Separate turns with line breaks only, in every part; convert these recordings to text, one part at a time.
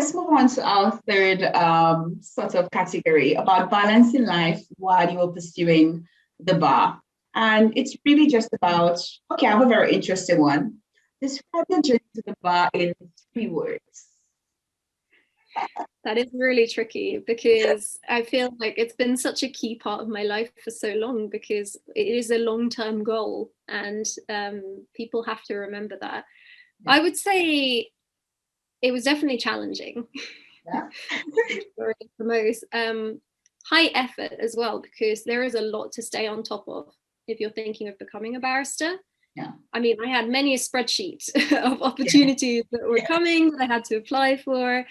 let's move on to our third sort of category about balancing life while you're pursuing the bar. And it's really just about, okay, I have a very interesting one. Describe your journey to the bar in 3 words.
That is really tricky because I feel like it's been such a key part of my life for so long, because it is a long-term goal, and people have to remember that. Yeah. I would say it was definitely challenging.
Yeah.
For most. High effort as well, because there is a lot to stay on top of if you're thinking of becoming a barrister.
Yeah.
I mean, I had many a spreadsheet of opportunities that were coming that I had to apply for.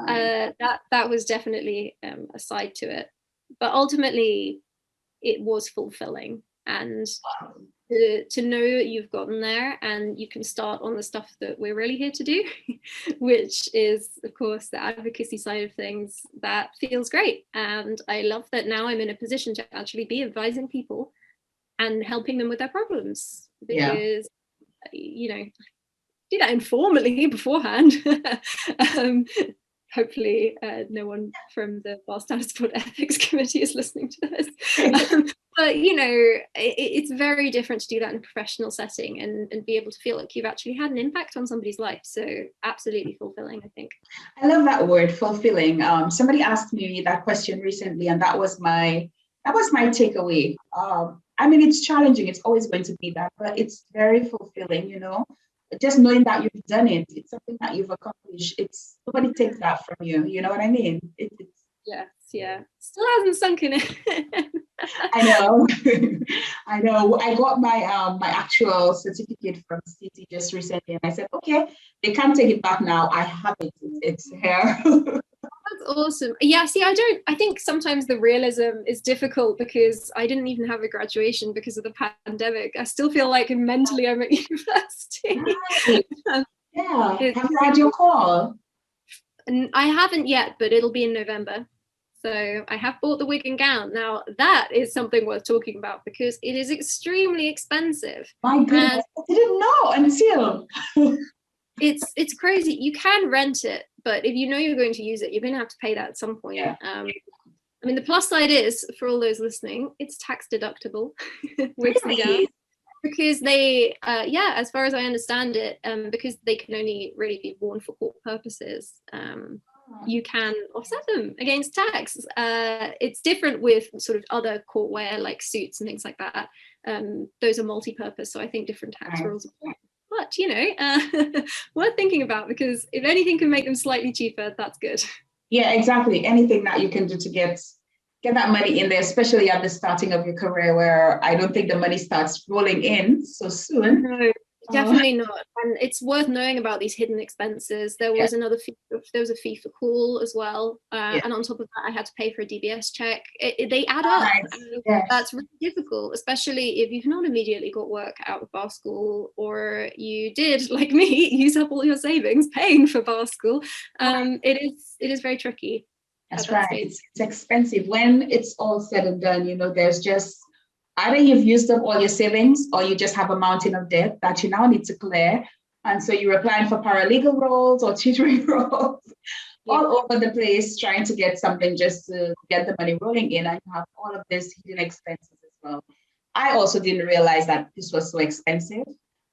That was definitely a side to it, but ultimately it was fulfilling, and to know that you've gotten there and you can start on the stuff that we're really here to do, which is of course the advocacy side of things, that feels great. And I love that now I'm in a position to actually be advising people and helping them with their problems, because you know, do that informally beforehand. Hopefully no one from the Bar Standards Board Ethics Committee is listening to this. But you know, it's very different to do that in a professional setting and be able to feel like you've actually had an impact on somebody's life. So absolutely fulfilling, I think.
I love that word, fulfilling. Somebody asked me that question recently, and that was my takeaway. I mean, it's challenging. It's always going to be that, but it's very fulfilling, you know. Just knowing that you've done it, it's something that you've accomplished. It's nobody takes that from you. You know what I mean?
Yes, yeah. Still hasn't sunk in it.
I know. I know. I got my my actual certificate from City just recently, and I said, okay, they can't take it back now. I have it. It's here.
That's awesome. Yeah, see, I think sometimes the realism is difficult because I didn't even have a graduation because of the pandemic. I still feel like mentally I'm at university.
Right. Yeah. Have you had your call?
And I haven't yet, but it'll be in November. So I have bought the wig and gown. Now that is something worth talking about because it is extremely expensive.
My goodness, I didn't know until.
It's crazy. You can rent it, but if you know you're going to use it, you're going to have to pay that at some point.
Yeah.
I mean, the plus side is, for all those listening, it's tax deductible. Wigs and gowns. Because they, as far as I understand it, because they can only really be worn for court purposes, you can offset them against tax. It's different with sort of other court wear like suits and things like that. Those are multi-purpose, so I think different tax rules apply. But, you know, worth thinking about, because if anything can make them slightly cheaper, that's good.
Yeah, exactly. Anything that you can do to get that money in there, especially at the starting of your career, where I don't think the money starts rolling in so soon.
No, definitely not. And it's worth knowing about these hidden expenses. There was another fee. There was a fee for call as well, and on top of that, I had to pay for a DBS check. They add up. Yes. That's really difficult, especially if you've not immediately got work out of bar school, or you did, like me, use up all your savings paying for bar school. It is very tricky.
That's right. It's expensive. When it's all said and done, you know, there's just either you've used up all your savings or you just have a mountain of debt that you now need to clear. And so you're applying for paralegal roles or tutoring roles all over the place, trying to get something just to get the money rolling in. And you have all of these hidden expenses as well. I also didn't realize that this was so expensive.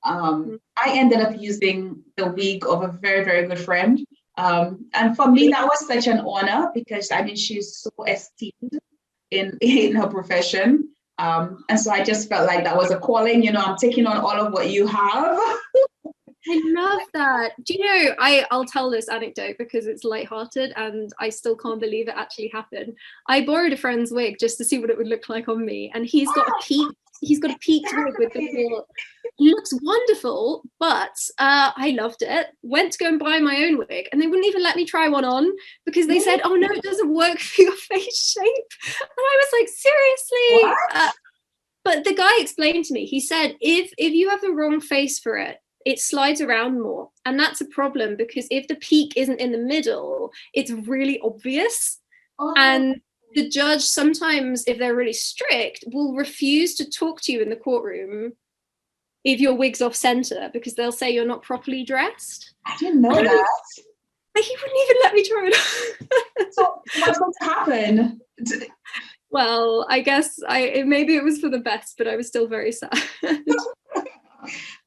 I ended up using the wig of a very, very good friend. And for me, that was such an honor because, I mean, she's so esteemed in her profession. And so I just felt like that was a calling, you know, I'm taking on all of what you have.
I love that. Do you know, I'll tell this anecdote because it's lighthearted and I still can't believe it actually happened. I borrowed a friend's wig just to see what it would look like on me. And he's got a peaked wig with the little, it looks wonderful, but I loved it. Went to go and buy my own wig and they wouldn't even let me try one on because they said, oh no, it doesn't work for your face shape. And I was like, seriously? But the guy explained to me, he said, if you have the wrong face for it, it slides around more. And that's a problem because if the peak isn't in the middle, it's really obvious. And the judge sometimes, if they're really strict, will refuse to talk to you in the courtroom if your wig's off center because they'll say you're not properly dressed.
I didn't know that.
He wouldn't even let me try it.
So what's going to happen?
Well, I guess maybe it was for the best, but I was still very sad.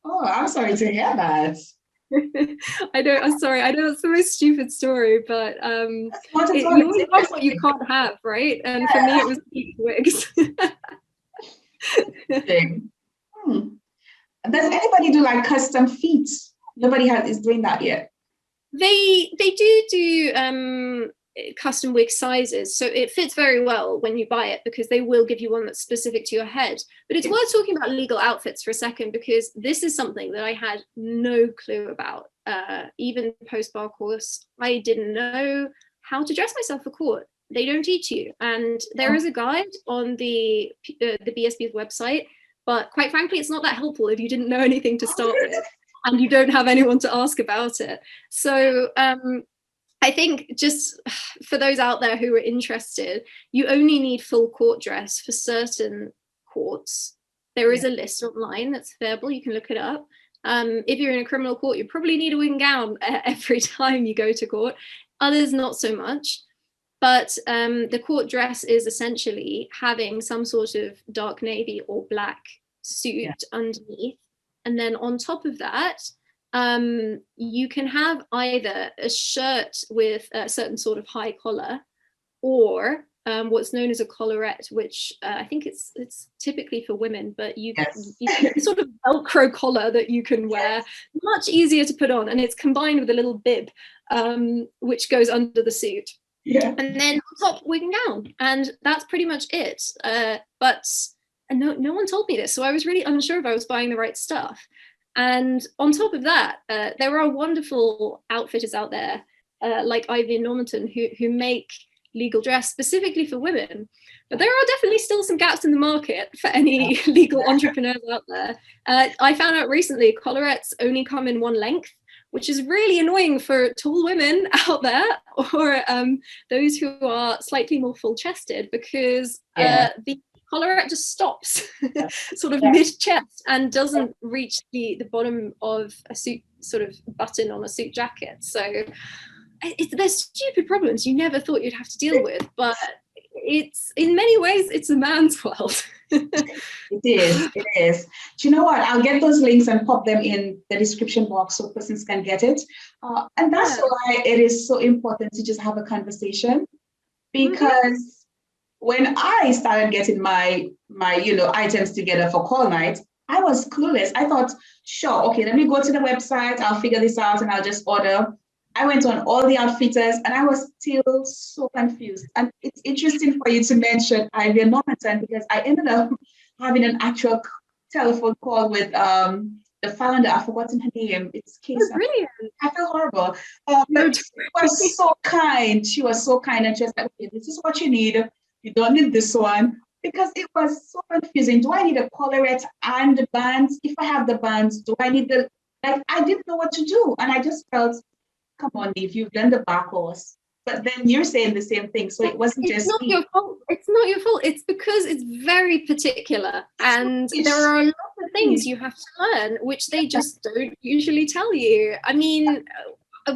Oh, I'm sorry to hear that.
I'm sorry. I know it's the most stupid story, but you always have what you can't have, right? And for me, it was wigs.
Does anybody do like custom feet? Nobody is doing that yet.
They do custom wig sizes, so it fits very well when you buy it, because they will give you one that's specific to your head. But it's worth talking about legal outfits for a second, because this is something that I had no clue about. Even post-bar course, I didn't know how to dress myself for court. They don't teach you, and there is a guide on the BSB's website, but quite frankly, it's not that helpful if you didn't know anything to start with and you don't have anyone to ask about it. So I think, just for those out there who are interested, you only need full court dress for certain courts. There is a list online that's available. You can look it up. If you're in a criminal court, you probably need a wig and gown every time you go to court. Others, not so much. But the court dress is essentially having some sort of dark navy or black suit underneath. And then on top of that, you can have either a shirt with a certain sort of high collar, or what's known as a collarette, which I think it's typically for women, but you sort of Velcro collar that you can wear, much easier to put on, and it's combined with a little bib, which goes under the suit. And then on top, wig and gown, and that's pretty much it. But no one told me this, so I was really unsure if I was buying the right stuff. And on top of that, there are wonderful outfitters out there, like Ivy and Normanton, who make legal dress specifically for women. But there are definitely still some gaps in the market for any legal entrepreneurs out there. I found out recently collarettes only come in one length, which is really annoying for tall women out there, or those who are slightly more full-chested, because the collarette just stops sort of mid-chest and doesn't reach the bottom of a suit sort of button on a suit jacket. So there's stupid problems you never thought you'd have to deal with, but it's, in many ways, it's a man's world.
It is. Do you know what? I'll get those links and pop them in the description box so persons can get it. And that's why it is so important to just have a conversation, because when I started getting my items together for call night, I was clueless. I thought, sure, okay, let me go to the website, I'll figure this out and I'll just order. I went on all the outfitters and I was still so confused. And it's interesting for you to mention Ivy and Normanton, because I ended up having an actual telephone call with the founder. I've forgotten her name. It's Casey.
Oh, brilliant.
I feel horrible. But she was so kind. She was so kind, and she was like, okay, this is what you need. You don't need this one. Because it was so confusing. Do I need a collarette and the bands? If I have the bands, do I need I didn't know what to do. And I just felt, come on, Eve, you've done the back course. But then you're saying the same thing. So it wasn't just
not your fault. It's not your fault. It's because it's very particular. And there are a lot of things you have to learn, which they just don't usually tell you. I mean,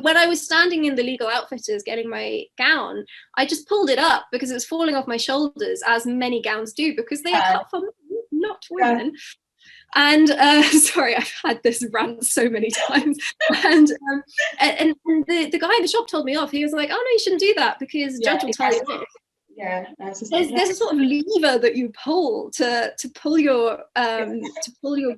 when I was standing in the legal outfitters getting my gown, I just pulled it up because it was falling off my shoulders, as many gowns do, because they are cut for men, not women. And sorry, I've had this rant so many times. And the guy in the shop told me off. He was like, "Oh no, you shouldn't do that because the judge will tell you off."
Yeah,
there's a sort of lever that you pull to pull your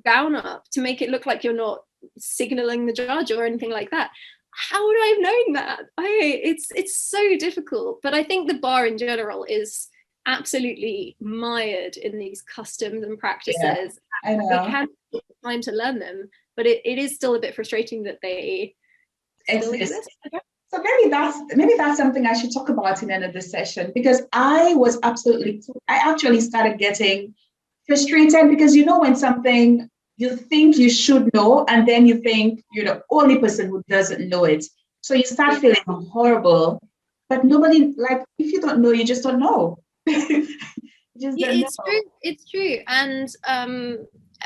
gown up to make it look like you're not signaling the judge or anything like that. How would I have known that? It's so difficult. But I think the bar in general is absolutely mired in these customs and practices.
I know.
It can take time to learn them, but it is still a bit frustrating that they still exist.
So maybe that's something I should talk about in another session, because I actually started getting frustrated, because when something you think you should know, and then you think you're the only person who doesn't know it. So you start feeling horrible, but nobody, if you don't know, you just don't know.
It's true. And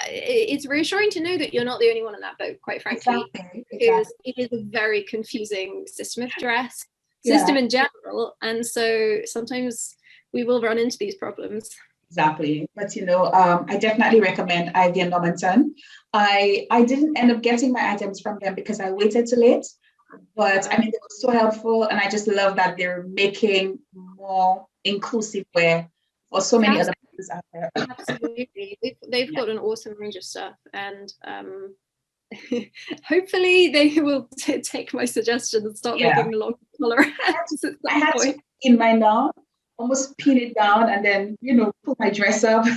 it's reassuring to know that you're not the only one in that boat, quite frankly, because it is a very confusing system of dress, system in general, and so sometimes we will run into these problems.
Exactly. But I definitely recommend Ivy and Normanton. I didn't end up getting my items from them because I waited too late. But I mean, they were so helpful, and I just love that they're making more inclusive wear for so many other places out there.
Absolutely. They've got an awesome range of stuff, and hopefully they will take my suggestion and start making long collar hats.
I had to pin mine down, almost pin it down, and then put my dress up.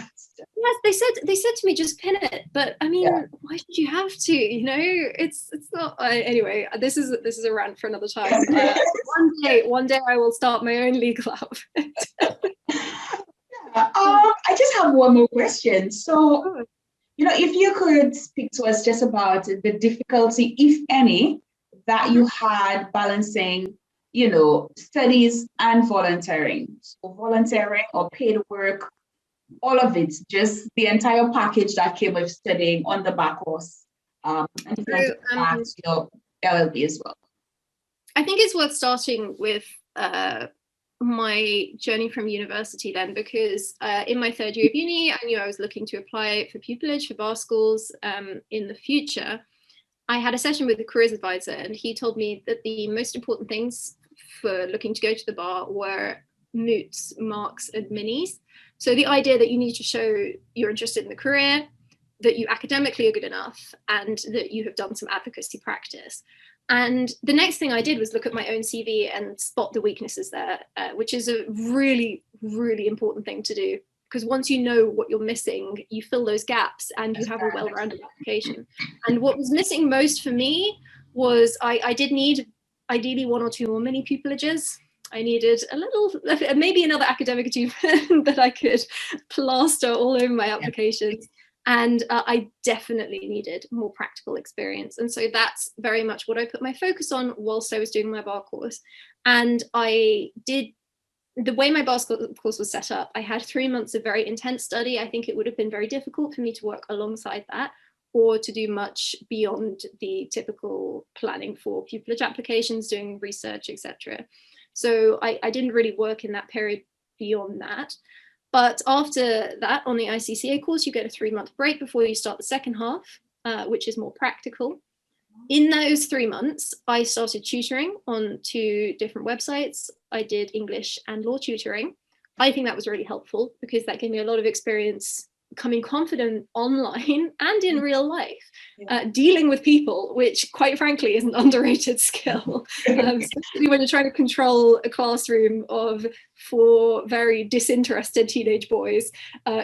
Yes, they said to me, just pin it, but I mean, why should you have to? It's not. Anyway, this is a rant for another time. One day I will start my own legal outfit.
I just have one more question. So, if you could speak to us just about the difficulty, if any, that you had balancing, studies and volunteering. So volunteering or paid work, all of it, just the entire package that came with studying on the back course, and your LLB as well.
I think it's worth starting with my journey from university then, because in my third year of uni, I knew I was looking to apply for pupillage for bar schools in the future. I had a session with a careers advisor, and he told me that the most important things for looking to go to the bar were moots, marks, and minis. So the idea that you need to show you're interested in the career, that you academically are good enough, and that you have done some advocacy practice. And the next thing I did was look at my own CV and spot the weaknesses there, which is a really, really important thing to do. Because once you know what you're missing, you fill those gaps and you have a well-rounded application. And what was missing most for me was I did need ideally 1 or 2 more mini pupillages. I needed a little, maybe another academic achievement that I could plaster all over my applications. And I definitely needed more practical experience. And so that's very much what I put my focus on whilst I was doing my bar course. And I did, the way my bar course was set up, I had 3 months of very intense study. I think it would have been very difficult for me to work alongside that or to do much beyond the typical planning for pupillage applications, doing research, etc. So I didn't really work in that period beyond that. But after that, on the ICCA course, you get a 3-month break before you start the second half, which is more practical. In those 3 months, I started tutoring on 2 different websites. I did English and law tutoring. I think that was really helpful because that gave me a lot of experience becoming confident online and in real life, dealing with people, which quite frankly is an underrated skill, especially when you're trying to control a classroom of 4 very disinterested teenage boys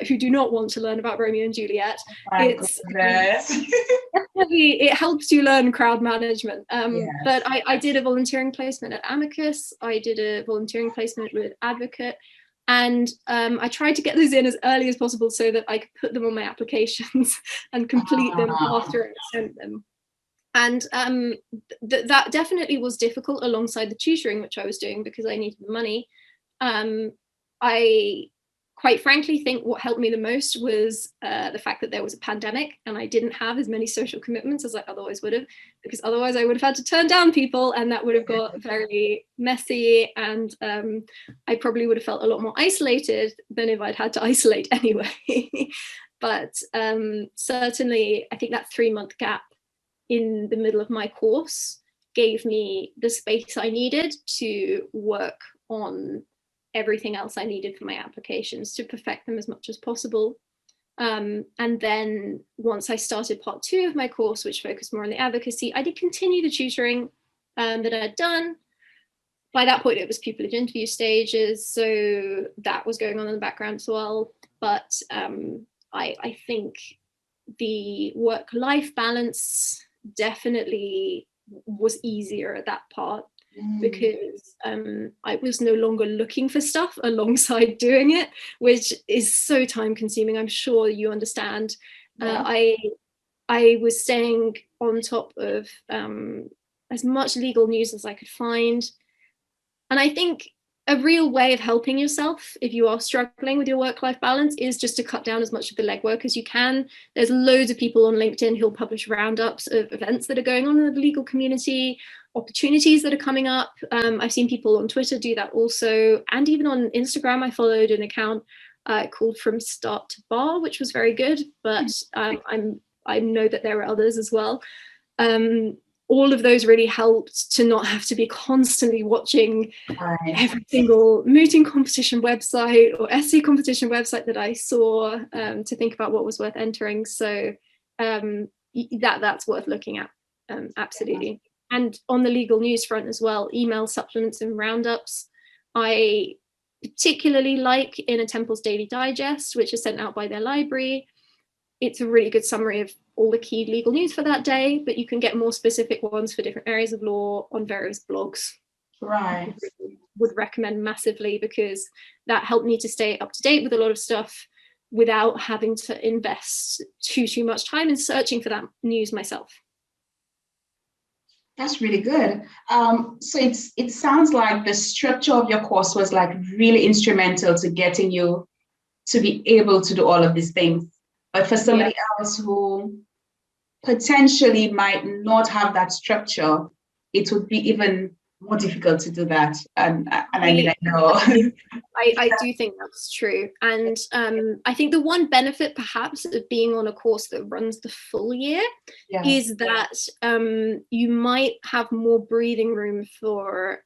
who do not want to learn about Romeo and Juliet. It helps you learn crowd management. But I did a volunteering placement at Amicus. I did a volunteering placement with Advocate. And I tried to get those in as early as possible so that I could put them on my applications and complete them after I sent them. And that definitely was difficult alongside the tutoring, which I was doing because I needed the money. I quite frankly think what helped me the most was the fact that there was a pandemic and I didn't have as many social commitments as I otherwise would have, because otherwise I would have had to turn down people and that would have got very messy, and I probably would have felt a lot more isolated than if I'd had to isolate anyway. But certainly I think that 3-month gap in the middle of my course gave me the space I needed to work on everything else I needed for my applications to perfect them as much as possible. And then once I started part 2 of my course, which focused more on the advocacy, I did continue the tutoring that I'd done. By that point, it was pupillage interview stages, so that was going on in the background as well. But I think the work-life balance definitely was easier at that part, because I was no longer looking for stuff alongside doing it, which is so time consuming. I'm sure you understand. I was staying on top of as much legal news as I could find. And I think a real way of helping yourself if you are struggling with your work-life balance is just to cut down as much of the legwork as you can. There's loads of people on LinkedIn who'll publish roundups of events that are going on in the legal community, opportunities that are coming up. I've seen people on Twitter do that also, and even on Instagram I followed an account called From Start to Bar, which was very good, but I know that there are others as well. All of those really helped to not have to be constantly watching every single mooting competition website or essay competition website that I saw to think about what was worth entering. So that's worth looking at, absolutely. And on the legal news front as well, email supplements and roundups. I particularly like Inner Temple's Daily Digest, which is sent out by their library. It's a really good summary of all the key legal news for that day, but you can get more specific ones for different areas of law on various blogs.
Right.
Would recommend massively, because that helped me to stay up to date with a lot of stuff without having to invest too much time in searching for that news myself.
That's really good. So it sounds like the structure of your course was like really instrumental to getting you to be able to do all of these things. But for somebody else who potentially might not have that structure, it would be even more difficult to do that. And I mean, I know.
I do think that's true. And I think the one benefit perhaps of being on a course that runs the full year is that you might have more breathing room for,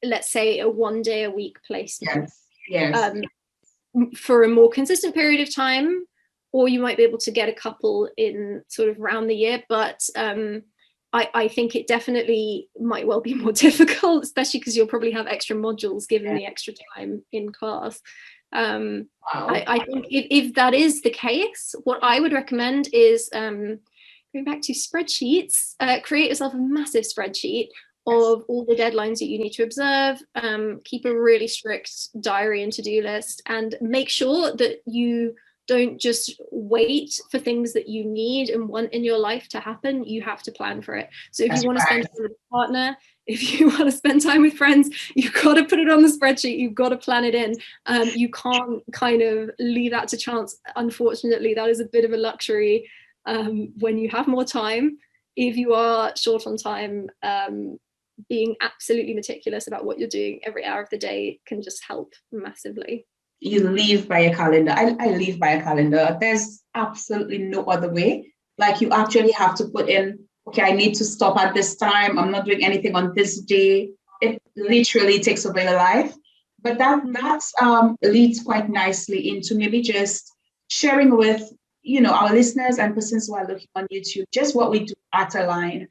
let's say, a 1 day a week placement.
Yes.
For a more consistent period of time, or you might be able to get a couple in sort of around the year. But I think it definitely might well be more difficult, especially because you'll probably have extra modules given the extra time in class. I think if that is the case, what I would recommend is going back to spreadsheets, create yourself a massive spreadsheet of all the deadlines that you need to observe, keep a really strict diary and to-do list, and make sure that you don't just wait for things that you need and want in your life to happen. You have to plan for it. So if you want to spend time with a partner, if you want to spend time with friends, you've got to put it on the spreadsheet. You've got to plan it in. You can't kind of leave that to chance. Unfortunately, that is a bit of a luxury when you have more time. If you are short on time, being absolutely meticulous about what you're doing every hour of the day can just help massively.
You live by a calendar. I live by a calendar. There's absolutely no other way. Like, you actually have to put in, okay, I need to stop at this time. I'm not doing anything on this day. It literally takes over your life. But that leads quite nicely into maybe just sharing with, our listeners and persons who are looking on YouTube, just what we do at Align.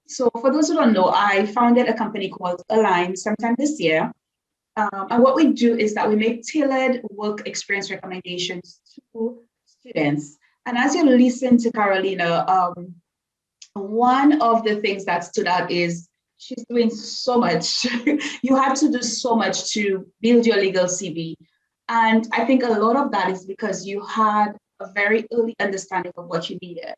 So for those who don't know, I founded a company called Align sometime this year. And what we do is that we make tailored work experience recommendations to students. And as you listen to Karolina, one of the things that stood out is she's doing so much. You had to do so much to build your legal CV. And I think a lot of that is because you had a very early understanding of what you needed.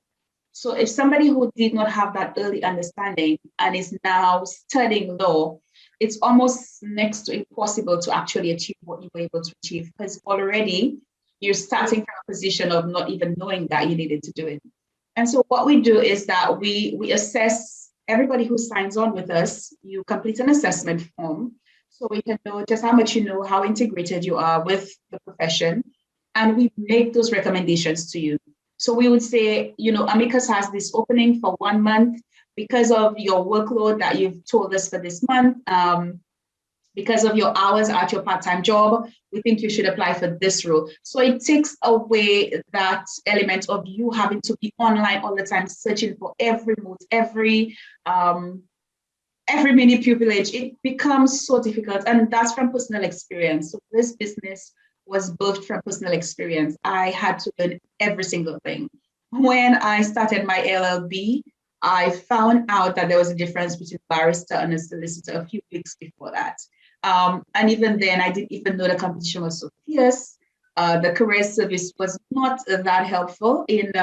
So if somebody who did not have that early understanding and is now studying law, it's almost next to impossible to actually achieve what you were able to achieve, because already you're starting from a position of not even knowing that you needed to do it. And so what we do is that we assess everybody who signs on with us. You complete an assessment form so we can know just how much you know, how integrated you are with the profession, and we make those recommendations to you. So we would say, Amicus has this opening for 1 month. Because of your workload that you've told us for this month, because of your hours at your part-time job, we think you should apply for this role. So it takes away that element of you having to be online all the time, searching for every mood, every mini pupillage. It becomes so difficult, and that's from personal experience. So this business was built from personal experience. I had to learn every single thing. When I started my LLB, I found out that there was a difference between a barrister and a solicitor a few weeks before that. And even then, I didn't even know the competition was so fierce. The career service was not that helpful in,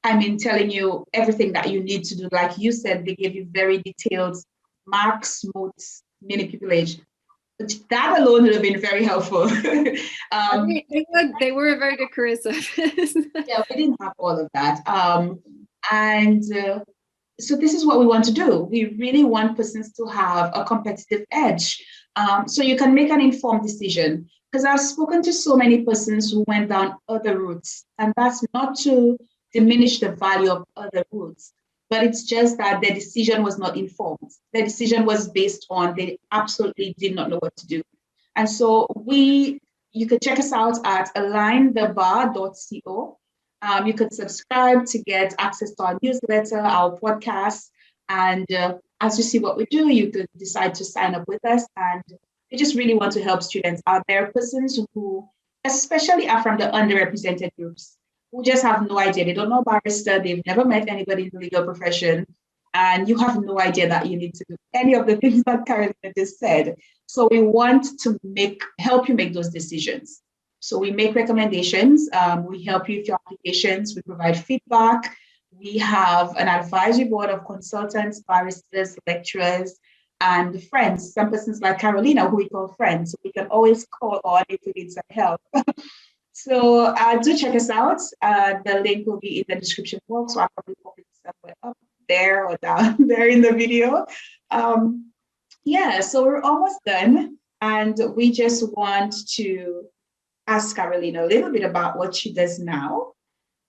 telling you everything that you need to do. Like you said, they gave you very detailed marks, modes, mini pupillage. That alone would have been very helpful.
They were a very good career service.
Yeah, we didn't have all of that. And so this is what we want to do. We really want persons to have a competitive edge. So you can make an informed decision. Because I've spoken to so many persons who went down other routes, and that's not to diminish the value of other routes, but it's just that their decision was not informed. Their decision was based on they absolutely did not know what to do. And so you could check us out at alignthebar.co. You could subscribe to get access to our newsletter, our podcast, and as you see what we do, you could decide to sign up with us. And we just really want to help students out there, persons who especially are from the underrepresented groups, who just have no idea. They don't know barrister, they've never met anybody in the legal profession, and you have no idea that you need to do any of the things that Karolina just said. So we want to help you make those decisions. So we make recommendations, we help you with your applications, we provide feedback. We have an advisory board of consultants, barristers, lecturers, and friends, some persons like Karolina, who we call friends. So we can always call on if we need some help. So do check us out. The link will be in the description box, so I'll probably put it somewhere up there or down there in the video. Yeah, so we're almost done. And we just want to ask Karolina a little bit about what she does now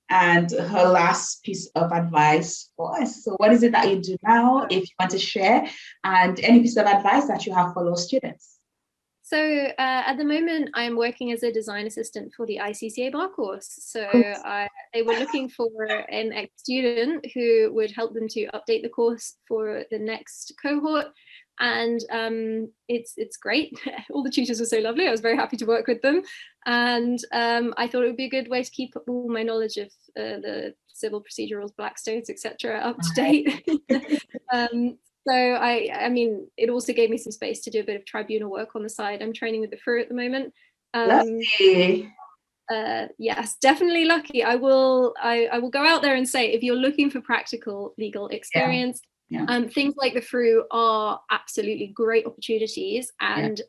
and her last piece of advice for us. So what is it that you do now, if you want to share, and any piece of advice that you have for those students?
So at the moment, I'm working as a design assistant for the ICCA bar course. So they were looking for an ex-student who would help them to update the course for the next cohort. And it's great. All the tutors were so lovely. I was very happy to work with them. And I thought it would be a good way to keep all my knowledge of the civil procedurals, Blackstones, etc. up to date. So I mean, it also gave me some space to do a bit of tribunal work on the side. I'm training with the FRU at the moment.
Lucky.
Yes, definitely lucky. I will go out there and say, if you're looking for practical legal experience, things like the FRU are absolutely great opportunities. And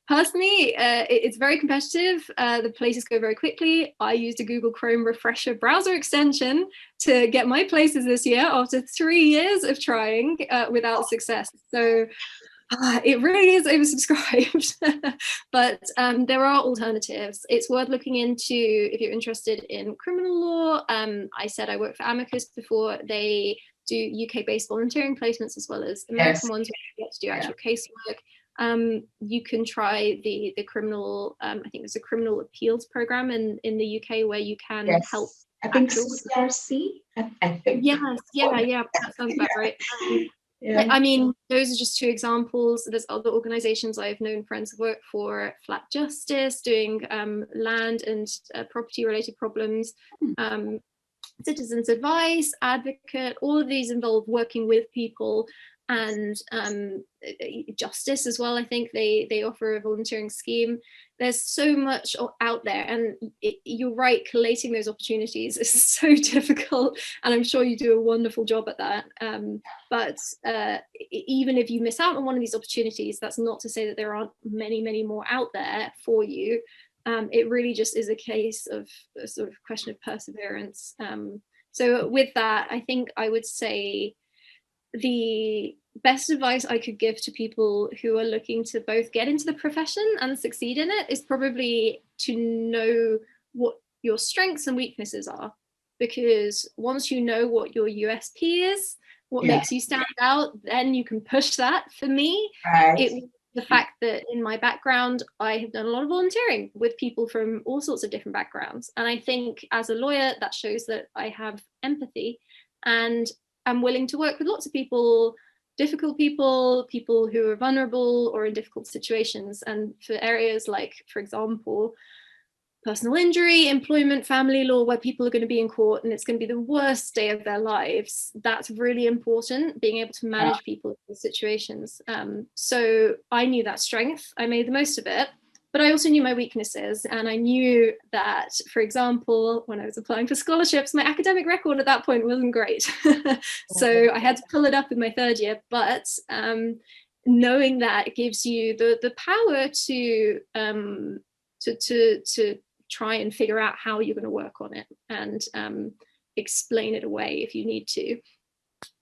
personally, it's very competitive. The places go very quickly. I used a Google Chrome refresher browser extension to get my places this year after 3 years of trying without success. So it really is oversubscribed. But there are alternatives. It's worth looking into if you're interested in criminal law. I said I worked for Amicus before. They do UK-based volunteering placements as well as American ones where you get to do actual casework. You can try the criminal, I think there's a criminal appeals program in the UK where you can help.
I think CRC, I think.
Yes, yeah, that sounds about right. I mean, those are just two examples. There's other organizations I've known friends work for, Flat Justice, doing land and property related problems. Citizens Advice, Advocate, all of these involve working with people, and Justice as well. I think they offer a volunteering scheme. There's so much out there, and you're right, collating those opportunities is so difficult, and I'm sure you do a wonderful job at that. But even if you miss out on one of these opportunities, that's not to say that there aren't many more out there for you. It really just is a case of a sort of question of perseverance. So with that, I think I would say the best advice I could give to people who are looking to both get into the profession and succeed in it is probably to know what your strengths and weaknesses are. Because once you know what your USP is, what makes you stand out, then you can push that. For me, it was the fact that in my background, I have done a lot of volunteering with people from all sorts of different backgrounds. And I think as a lawyer, that shows that I have empathy and I'm willing to work with lots of people, difficult people, people who are vulnerable or in difficult situations. And for areas like, for example, personal injury, employment, family law, where people are going to be in court and it's going to be the worst day of their lives, that's really important, being able to manage people in those situations. So I knew that strength, I made the most of it, but I also knew my weaknesses. And I knew that, for example, when I was applying for scholarships, my academic record at that point wasn't great. So I had to pull it up in my third year, but knowing that gives you the power to try and figure out how you're going to work on it, and explain it away if you need to.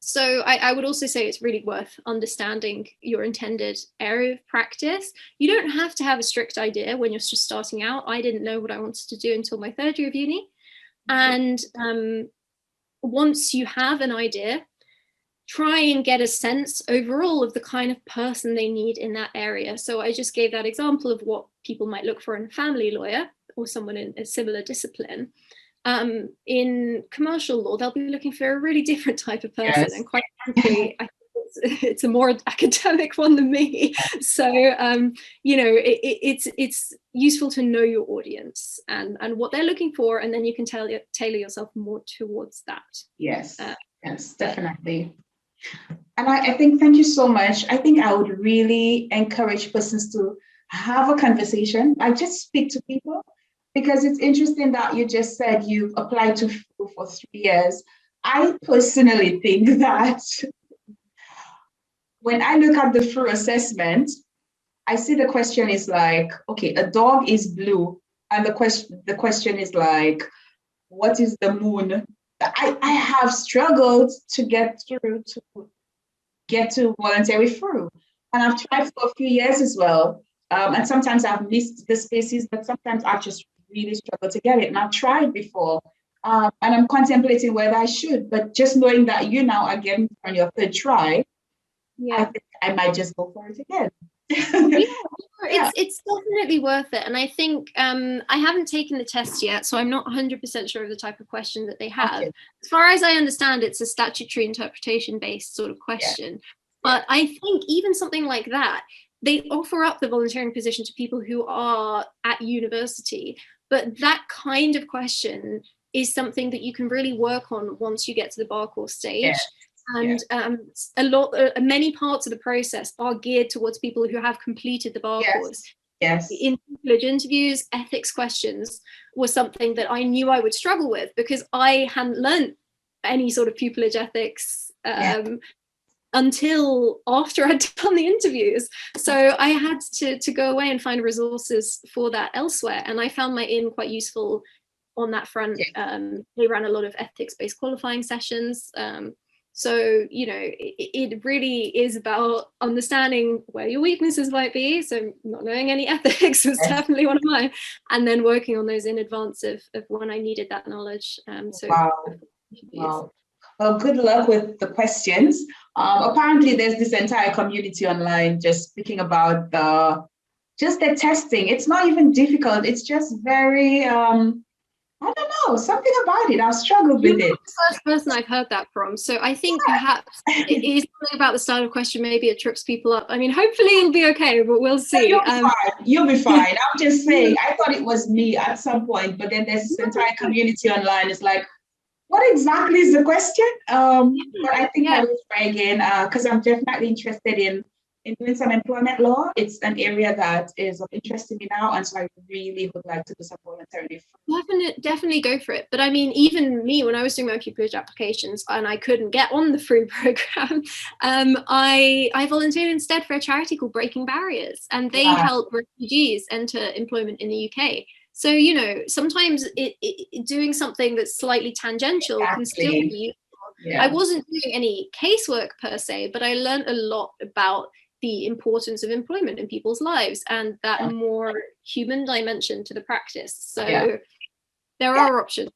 So I would also say it's really worth understanding your intended area of practice. You don't have to have a strict idea when you're just starting out. I didn't know what I wanted to do until my third year of uni. And once you have an idea, try and get a sense overall of the kind of person they need in that area. So I just gave that example of what people might look for in a family lawyer or someone in a similar discipline. In commercial law, they'll be looking for a really different type of person. Yes. And quite frankly, I think it's a more academic one than me. So, you know, it's useful to know your audience and what they're looking for, and then you can tailor yourself more towards that.
Yes, yes, definitely. And I think, thank you so much. I think I would really encourage persons to have a conversation. I just speak to people, because it's interesting that you just said you've applied to FRU for 3 years. I personally think that when I look at the FRU assessment, I see the question is like, okay, a dog is blue. And the question is like, what is the moon? I have struggled to get to voluntary FRU. And I've tried for a few years as well. And sometimes I've missed the spaces, but sometimes I've just really struggled to get it. And I've tried before. And I'm contemplating whether I should, but just knowing that you now are getting on your third try, I think I might just go for it again.
It's definitely worth it. And I think I haven't taken the test yet, so I'm not 100% sure of the type of question that they have. Okay. As far as I understand, it's a statutory interpretation based sort of question. Yeah. But I think even something like that, they offer up the volunteering position to people who are at university. But that kind of question is something that you can really work on once you get to the bar course stage. Yeah. And many parts of the process are geared towards people who have completed the bar course.
Yes.
In pupillage interviews, ethics questions was something that I knew I would struggle with, because I hadn't learned any sort of pupillage ethics until after I'd done the interviews. So I had to go away and find resources for that elsewhere. And I found my IN quite useful on that front. They ran a lot of ethics-based qualifying sessions. So, you know, it really is about understanding where your weaknesses might be. So not knowing any ethics was definitely one of mine. And then working on those in advance of when I needed that knowledge.
Wow. Well, good luck with the questions. Apparently, there's this entire community online just speaking about the testing. It's not even difficult. It's just very, I don't know, something about it. I've struggled with it.
You're the first person I've heard that from. So I think perhaps it is something about the style of question. Maybe it trips people up. I mean, hopefully it'll be okay, but we'll see.
You'll be fine. I'm just saying, I thought it was me at some point, but then there's this entire community online. It's like, what exactly is the question? But I think I will try again, because I'm definitely interested in doing some employment law. It's an area that is of interest to me now, and so I really would like to do some voluntary.
Definitely go for it. But I mean, even me, when I was doing my pupillage applications and I couldn't get on the free program, I volunteered instead for a charity called Breaking Barriers, and they help refugees enter employment in the UK. So, you know, sometimes doing something that's slightly tangential can still be useful. I wasn't doing any casework per se, but I learned a lot about the importance of employment in people's lives and that more human dimension to the practice. So there are options.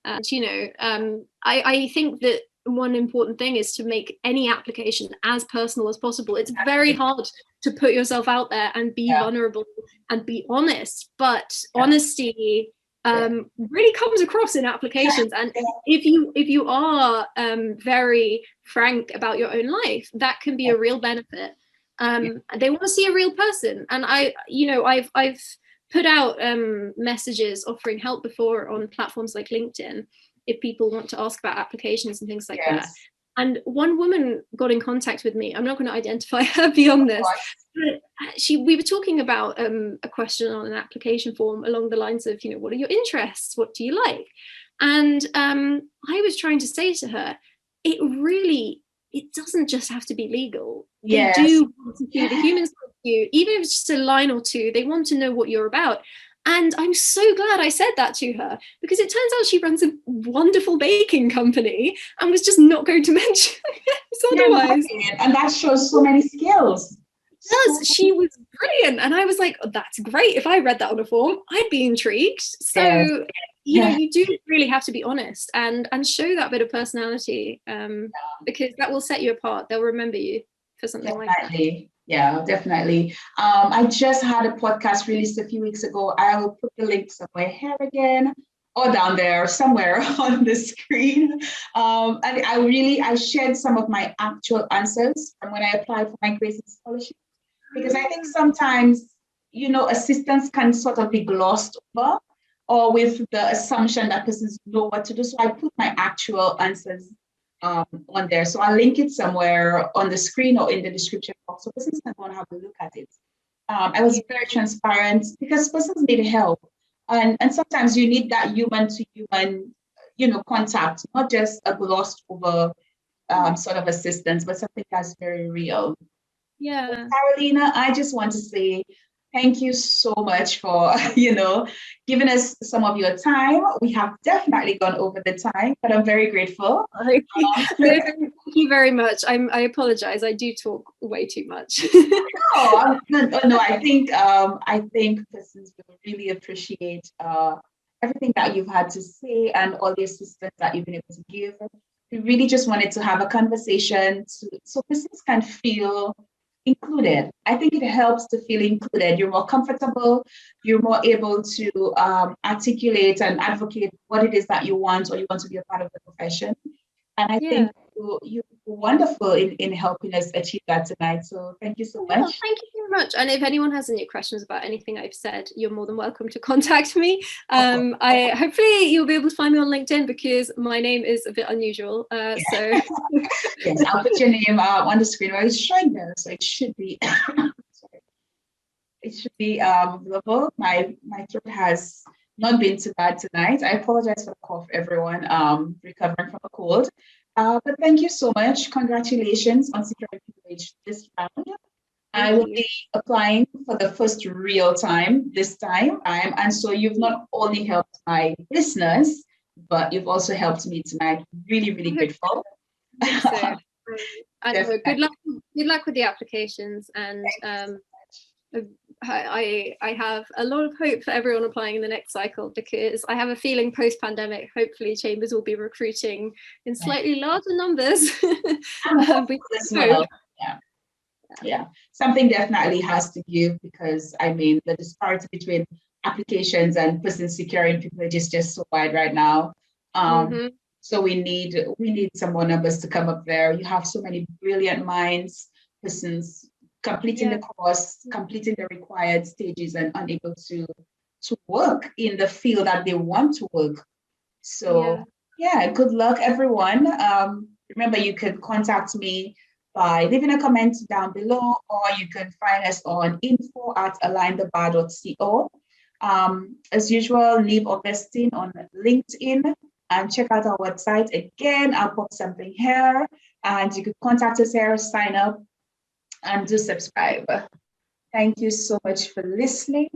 And, you know, I think that one important thing is to make any application as personal as possible. It's very hard to put yourself out there and be vulnerable and be honest, but honesty really comes across in applications. And if you are very frank about your own life, that can be a real benefit. They want to see a real person. And I've put out messages offering help before on platforms like LinkedIn if people want to ask about applications and things like that. And one woman got in contact with me. I'm not going to identify her beyond this. But we were talking about a question on an application form along the lines of, you know, what are your interests? What do you like? And I was trying to say to her, it doesn't just have to be legal. They
Yes.
do want to see the humans of you, even if it's just a line or two. They want to know what you're about. And I'm so glad I said that to her, because it turns out she runs a wonderful baking company and was just not going to mention it otherwise.
And that shows so many skills.
Yes, she was brilliant. And I was like, oh, that's great. If I read that on a form, I'd be intrigued. So,
Yes.
you know, you do really have to be honest and show that bit of personality, because that will set you apart. They'll remember you for something like that.
Yeah, definitely. I just had a podcast released a few weeks ago. I will put the link somewhere here again or down there somewhere on the screen. And I shared some of my actual answers from when I applied for my Gracie Scholarship, because I think sometimes, you know, assistance can sort of be glossed over or with the assumption that persons know what to do. So I put my actual answers on there. So I'll link it somewhere on the screen or in the description box so persons can go and have a look at it. I was very transparent because persons need help. And sometimes you need that human to human, you know, contact, not just a glossed over sort of assistance, but something that's very real.
Yeah.
Well, Karolina, I just want to say thank you so much for, you know, giving us some of your time. We have definitely gone over the time, but I'm very grateful.
Thank you very much. I apologize. I do talk way too much.
No, I think persons will really appreciate everything that you've had to say and all the assistance that you've been able to give. We really just wanted to have a conversation so persons can feel included. I think it helps to feel included. You're more comfortable. You're more able to articulate and advocate what it is that you want or you want to be a part of the profession. And I think you're wonderful in helping us achieve that tonight. So thank you so much.
Well, thank you very much. And if anyone has any questions about anything I've said, you're more than welcome to contact me. Hopefully you'll be able to find me on LinkedIn because my name is a bit unusual. So
yes, I'll put your name on the screen where it's showing there. So it should be it should be available. My throat has not been too bad tonight. I apologize for the cough, everyone. Recovering from a cold. But thank you so much. Congratulations on securing Pupillage this round. I will be applying for the first real time this time. And so you've not only helped my listeners, but you've also helped me tonight. Really, really grateful.
So, good luck with the applications, and I have a lot of hope for everyone applying in the next cycle, because I have a feeling post-pandemic, hopefully Chambers will be recruiting in slightly larger numbers.
Yeah, something definitely has to give, because I mean the disparity between applications and persons securing Pupillage is just so wide right now. So we need some more numbers to come up there. You have so many brilliant minds, persons completing the course, completing the required stages and unable to work in the field that they want to work. So good luck, everyone. Remember, you can contact me by leaving a comment down below, or you can find us on info@alignthebar.co. As usual, leave Augustine on LinkedIn and check out our website. Again, I'll put something here and you can contact us here, sign up, and do subscribe. Thank you so much for listening.